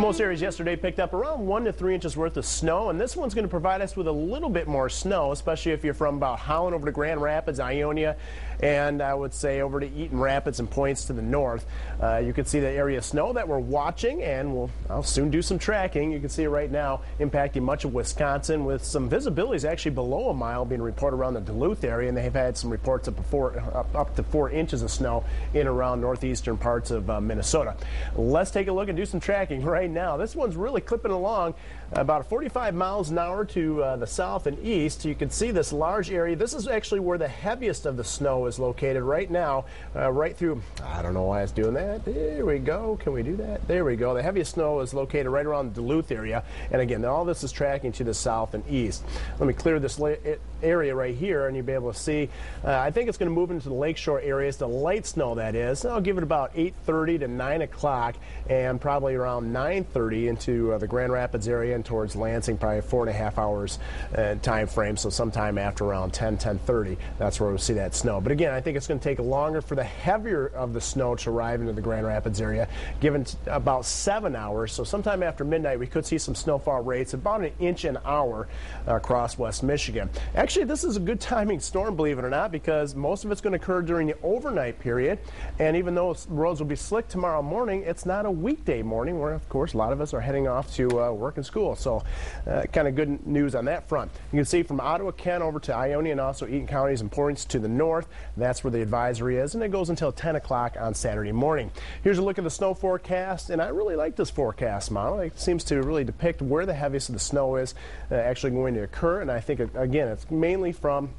Most areas yesterday picked up around 1 to 3 inches worth of snow, and this one's going to provide us with a little bit more snow, especially if you're from about Holland over to Grand Rapids, Ionia, and I would say over to Eaton Rapids and points to the north. You can see the area of snow that we're watching, and I'll soon do some tracking. You can see it right now impacting much of Wisconsin with some visibilities actually below a mile being reported around the Duluth area, and they've had some reports up to 4 inches of snow in around northeastern parts of Minnesota. Let's take a look and do some tracking right now. This one's really clipping along about 45 miles an hour to the south and east. You can see this large area. This is actually where the heaviest of the snow is located right now, right through, I don't know why it's doing that. There we go. Can we do that? There we go. The heaviest snow is located right around the Duluth area. And again, all this is tracking to the south and east. Let me clear this area right here, and you'll be able to see. I think it's going to move into the lakeshore areas, the light snow that is. I'll give it about 8:30 to 9 o'clock, and probably around 9:30 into the Grand Rapids area and towards Lansing, probably 4.5 hours time frame. So sometime after around 10:30, that's where we'll see that snow. But again, I think it's going to take longer for the heavier of the snow to arrive into the Grand Rapids area, given about 7 hours. So sometime after midnight, we could see some snowfall rates about 1 inch an hour across West Michigan. Actually, this is a good timing storm, believe it or not, because most of it's going to occur during the overnight period. And even though roads will be slick tomorrow morning, it's not a weekday morning where, of course, a lot of us are heading off to work and school. So kind of good news on that front. You can see from Ottawa, Kent over to Ionia and also Eaton counties and points to the north. That's where the advisory is, and it goes until 10 o'clock on Saturday morning. Here's a look at the snow forecast, and I really like this forecast model. It seems to really depict where the heaviest of the snow is actually going to occur, and I think, again, it's mainly from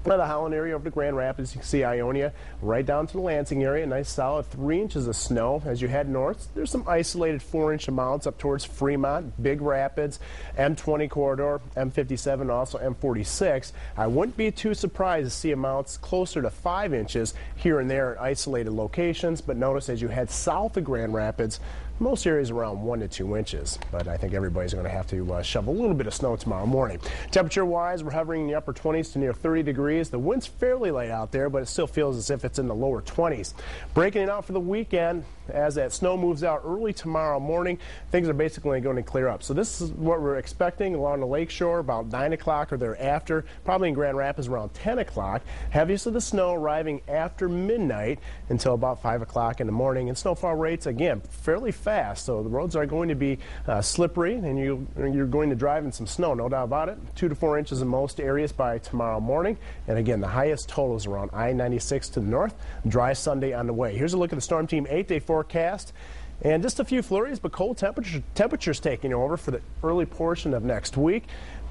the Holland area over to Grand Rapids. You can see Ionia right down to the Lansing area. Nice solid 3 inches of snow. As you head north, there's some isolated 4-inch amounts up towards Fremont, Big Rapids, M20 corridor, M57, also M46. I wouldn't be too surprised to see amounts closer to 5 inches here and there at isolated locations, but notice as you head south of Grand Rapids, most areas around 1 to 2 inches, but I think everybody's going to have to shovel a little bit of snow tomorrow morning. Temperature-wise, we're hovering in the upper 20s to near 30 degrees. The wind's fairly light out there, but it still feels as if it's in the lower 20s. Breaking it out for the weekend, as that snow moves out early tomorrow morning, things are basically going to clear up. So this is what we're expecting along the lakeshore about 9 o'clock or thereafter, probably in Grand Rapids around 10 o'clock. Heaviest of the snow arriving after midnight until about 5 o'clock in the morning, and snowfall rates, again, fairly fast. So the roads are going to be slippery, and you're going to drive in some snow, no doubt about it. 2 to 4 inches in most areas by tomorrow morning. And again, the highest totals around I-96 to the north. Dry Sunday on the way. Here's a look at the Storm Team 8-day forecast. And just a few flurries, but cold temperatures taking over for the early portion of next week.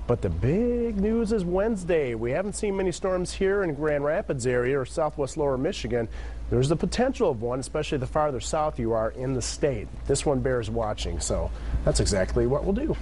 But the big news is Wednesday. We haven't seen many storms here in Grand Rapids area or southwest lower Michigan. There's the potential of one, especially the farther south you are in the state. This one bears watching, so that's exactly what we'll do.